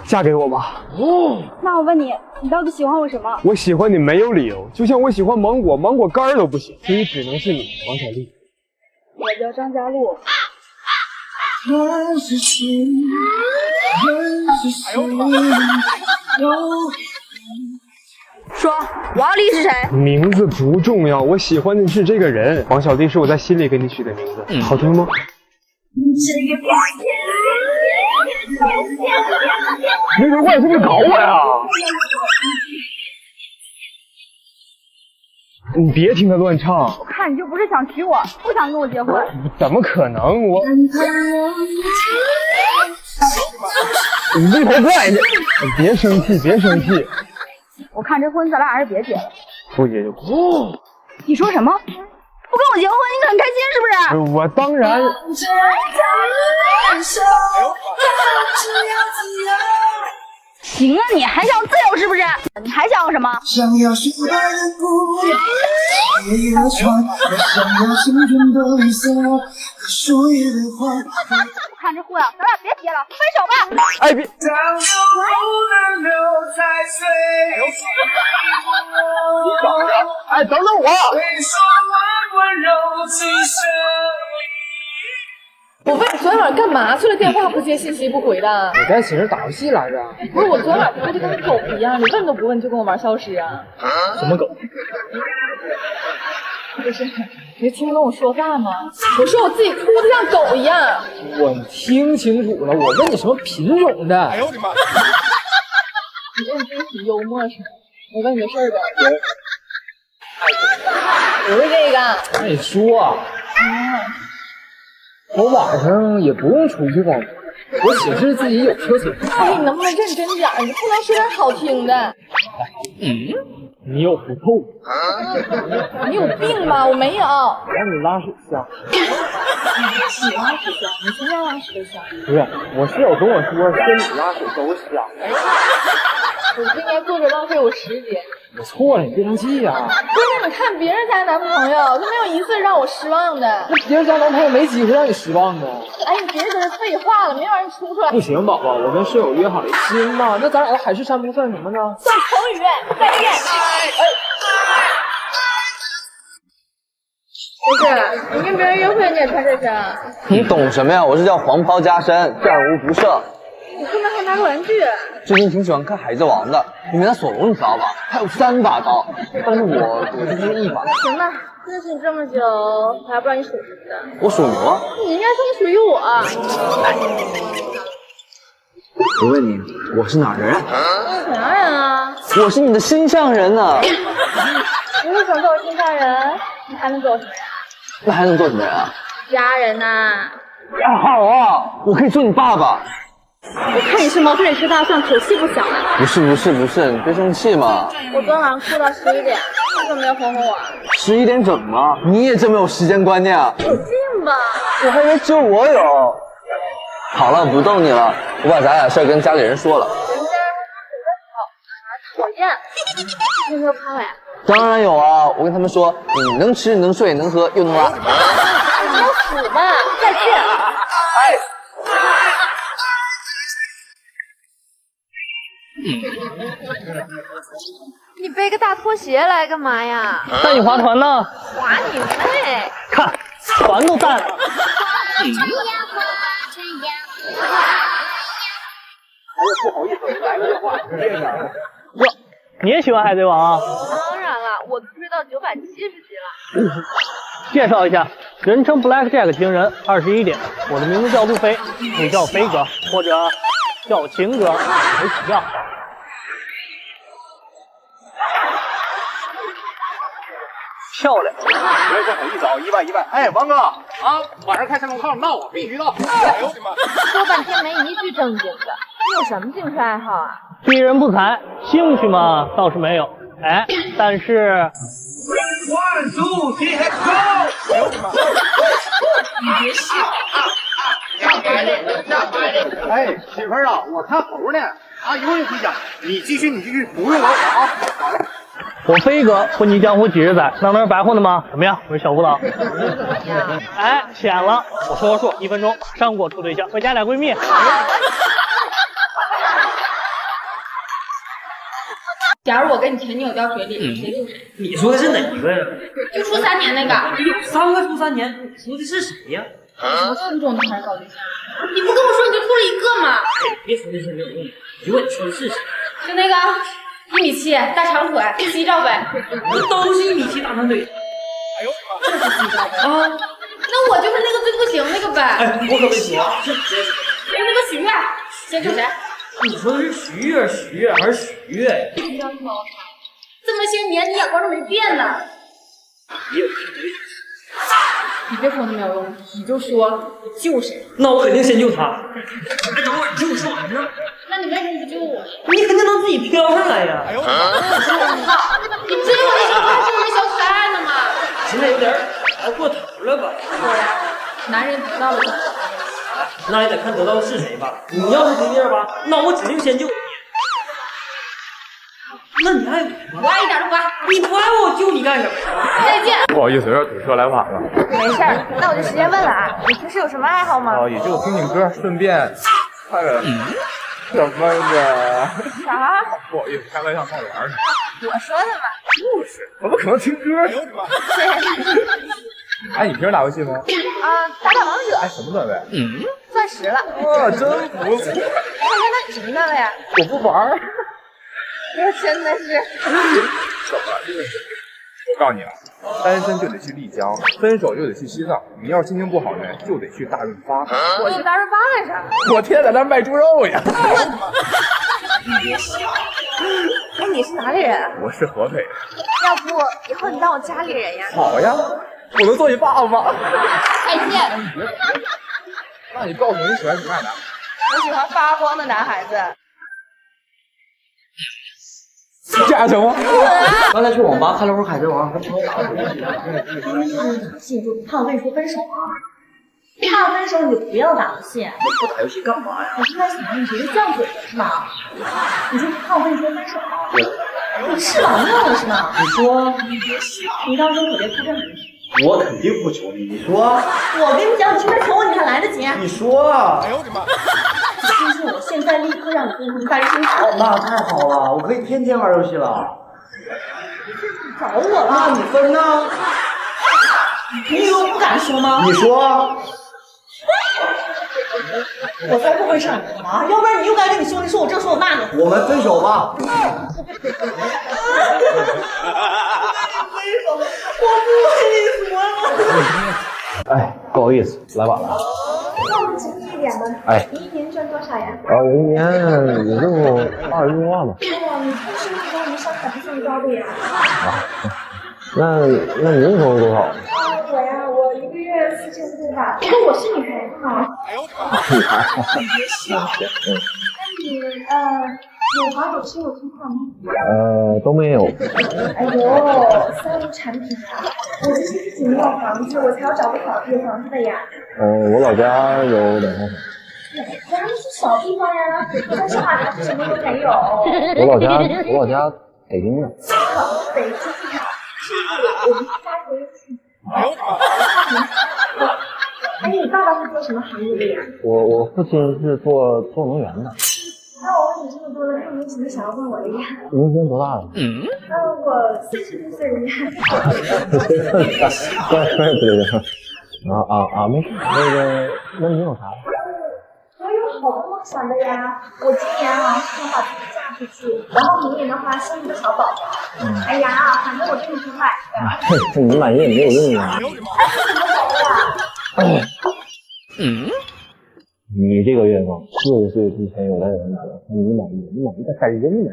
嫁给我吧。那我问你，你到底喜欢我什么？我喜欢你没有理由，就像我喜欢芒果，芒果干儿都不行，所以只能是你，王小丽。我叫张佳璐。说，王丽是谁？名字不重要，我喜欢的是这个人。王小丽是我在心里给你取的名字，好听吗？那个怪是不是搞我呀？你别听他乱唱。我看你就不是想娶我，不想跟我结婚。怎么可能？我……你这头怪的，别生气，别生气。我看这婚咱俩还是别结了。不结就不。你说什么？不跟我结婚，你很开心是不是？我当然。行啊，你还想自由是不是？你还想要什么？想要是我看这货呀，咱俩别结了，分手吧。哎别！哎等等我！我问你昨天晚上干嘛去了？电话不接，信息不回的。我在寝室打游戏来着。不是，我昨天晚上哭的跟狗一样，你问都不问就跟我玩消失啊？什么狗？不是，你听不懂我说话吗？我说我自己哭的像狗一样。我听清楚了，我问你什么品种的？哎呦我的妈！你这你自己挺幽默是吗？我问你个事儿呗。不是这个。那你说。我晚上也不用出去吧？我寝室自己有厕所。哎，你能不能认真点？你不能说点好听的。你有不透？你有病吧？我没有。让你拉屎香。你拉屎香？你现在拉屎都香？不是，我室友跟我说，跟你拉屎都香。我不应该坐着浪费我时间。我错了，你别生气呀。不是，那你看别人家男朋友，就没有一次让我失望的。那别人家男朋友没机会让你失望的。哎，你别跟人废话了，没玩意儿出出来。不行，宝宝，我跟室友约好了。行吧，那咱俩的海誓山盟算什么呢？算口语，再见。不是，你跟别人约会你也穿这身？你懂什么呀？我是叫黄袍加身，战无不胜。你后面还拿个玩具。最近挺喜欢看《海贼王》的，里面的索隆你知道吧？他有3把刀，但是我就是1把。行吧，认识你这么久，我还不知道你属什么的。我属牛啊。你应该说你属于我。我问你，我是哪人？啥人啊？我是你的心上人呢。你是想做我心上人，你还能做我什么人？那还能做什么人啊？家人呐。好啊，我可以做你爸爸。我看你是毛腿吃大蒜，口气不小啊。不是，你别生气嘛。我昨天晚上哭到11点，你怎么没有哄哄我？11点整吗？你也真没有时间观念啊！有劲吧？我还以为只有我有。好了，不逗你了，我把咱俩事儿跟家里人说了。人家还讨厌，你有没有怕我呀？当然有啊，我跟他们说，你能吃能睡能喝又能拉。你要死吧！再见。你背个大拖鞋来干嘛呀？带你划船呢。划你妹！看，船都淡了。不好意思，来个电话，哟，你也喜欢海贼王啊？当然了，我都追到970集了。介绍一下，人称 Black Jack 情人，21点。我的名字叫路飞，你叫我飞哥，或者叫我情哥，没起调。漂亮！我也不好意思啊，意外。哎，王哥啊，晚上开山东号，那我必须到。哎呦我的妈！说半天没一句正经的，你有什么兴趣爱好啊？鄙人不才，兴趣嘛倒是没有，哎，但是。One two three go！ 哎呦我的妈！你别笑啊！哎，媳妇儿啊，我看猴呢，啊，一会儿就回家，你继续，不用我啊。好嘞。我飞哥混迹江湖几十载，那能是白混的吗？怎么样，我是小辅导。哎，浅了，我说数，1分钟，马上给我处对象，回家俩闺蜜。假如我跟你前女友掉水里，谁救谁？你说的是哪一个呀？就处3年那个。有3个处3年，说的是谁呀？什么初中的还是高对象？你不跟我说你就处了1个吗？别说那些没有用的，就问你说的是谁？就那个1米7大长腿西照呗。都是1米7大长腿。哎呦我的妈！就是西照呗。啊，那我就是那个最不行那个呗。哎，我可没说，是谁？就那个许月，先救谁？你说的是徐月还是许月呀？这么些年你眼光都没变呢。也有看对象。你别说那没有用，你就说救谁。那我肯定先救他。哎，等会儿你听我说完呢。那你为什么不救我？你肯定能自己飘上来呀。哎呦我操！你追我的时候还是我的小可爱呢嘛。现在有点熬过头了吧？对呀，男人得到了就好。那也得看得到的是谁吧。你要是对面吧，那我指定先救你。那你爱我吗？我爱一点都不爱。你不爱我，我救你干什么？再见。不好意思，有点堵车来晚了。没事儿，那我就直接问了啊，你平时有什么爱好吗？也就听听歌，顺便看看什么呢？啥？不好意思，开玩笑，看玩呢。我说的嘛。就是，怎么可能听歌？哎，你平时打游戏吗？打王者。哎，什么段位？钻石了。哇，真不错。那你什么段位啊？我不玩。我真的是。怎么了？我告诉你啊，单身就得去丽江，分手就得去西藏。你要是心情不好呢，就得去大润发。我去大润发干啥？我天天在那卖猪肉呀！你别笑。哎，你是哪里人啊？我是合肥的。要不以后你当我家里人呀？好呀，我能做你爸爸吗？再见。那你告诉我你喜欢什么样的？我喜欢发光的男孩子。这还行吗？刚才去网吧看了会儿《海贼王》，和朋友打了会儿。记住，看我跟你说分手啊！看我分手你就不要打游戏。不打游戏干嘛呀？我现在想让你学个犟嘴是吗？你就看我跟你说分手啊！你翅膀硬了是吗？你说，你到时候可别哭这么我肯定不求你。你说，我跟你讲，你现在求我你还来得及。你说啊！哎呦我的妈！你相信我，现在立刻让你跟他们单身好。那太好了，我可以天天玩游戏了。找我了？那你分呢？你以为我不敢说吗？你说。我才不会是你呢，要不然你又该跟你兄弟说我这说我那的。我们分手吧。分手，我不跟你说了。哎，不好意思，来晚了。那我们简单一点吧。哎，你一年赚多少呀？我一年也就20多万吧。哇，你这是一个你上海不算高的呀。那您收入多少？我呀，我1个月4000多吧。不过我是女孩子嘛。哎呦我的妈！女孩。那你有房有车有存款吗？都没有。哎呦，三无产品啊！我就是自己没有房子，我才要找个好地方的呀。我老家有2套房。咱们是小地方呀，我在上海什么都没有。我老家北京的。北京呀，是我们家回去。哎呦我的妈！哎，你爸爸是做什么行业的呀？我父亲是做能源的。那我问你这么多了，你有没有什么想要问我的呀？您今年多大了？我40多岁了呀。对，没事。那您有啥？我有好多梦想的呀！我今年啊是想把自己嫁出去，然后明年的话生一个小宝宝。哎呀，反正我真的挺满意的。你满意也没有用啊。你这个愿望40岁之前有来有人说，你满意个啥人呢？